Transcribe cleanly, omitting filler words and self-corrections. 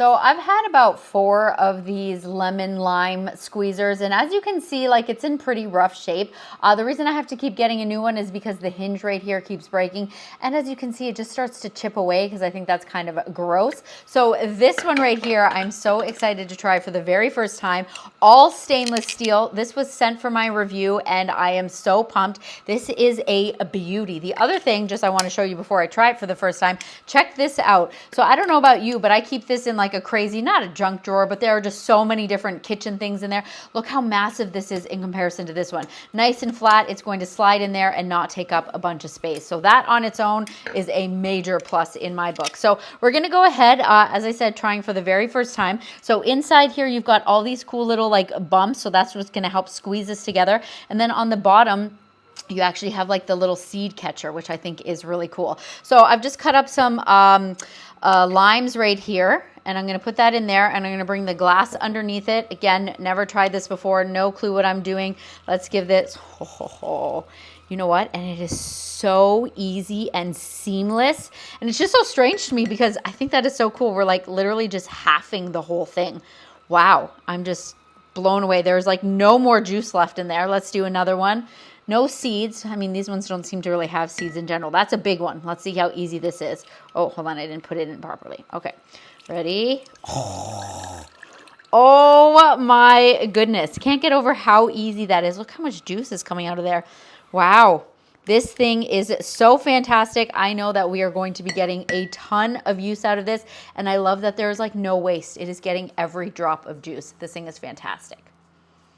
So I've had about 4 of these lemon lime squeezers, and as you can see, like, it's in pretty rough shape. The reason I have to keep getting a new one is because the hinge right here keeps breaking, and as you can see, it just starts to chip away because I think that's kind of gross. So this one right here, I'm so excited to try for the very first time. All stainless steel. This was sent for my review, and I am so pumped. This is a beauty. The other thing, just I want to show you before I try it for the first time, check this out. So I don't know about you, but I keep this in like a crazy, not a junk drawer, but there are just so many different kitchen things in there. Look how massive this is in comparison to this one. Nice and flat. It's going to slide in there and not take up a bunch of space. So that on its own is a major plus in my book. So we're going to go ahead, as I said, trying for the very first time. So inside here, you've got all these cool little like bumps. So that's what's going to help squeeze this together. And then on the bottom, you actually have like the little seed catcher, which I think is really cool. So I've just cut up some limes right here, and I'm going to put that in there, and I'm going to bring the glass underneath it. Again, never tried this before, no clue what I'm doing. Let's give this, you know what? And it is so easy and seamless, and it's just so strange to me because I think that is so cool. We're like literally just halving the whole thing. Wow, I'm just blown away. There's like no more juice left in there. Let's do another one. No seeds. I mean, these ones don't seem to really have seeds in general. That's a big one. Let's see how easy this is. Oh, hold on. I didn't put it in properly. Okay. Ready? Oh my goodness. Can't get over how easy that is. Look how much juice is coming out of there. Wow. This thing is so fantastic. I know that we are going to be getting a ton of use out of this, and I love that there's like no waste. It is getting every drop of juice. This thing is fantastic.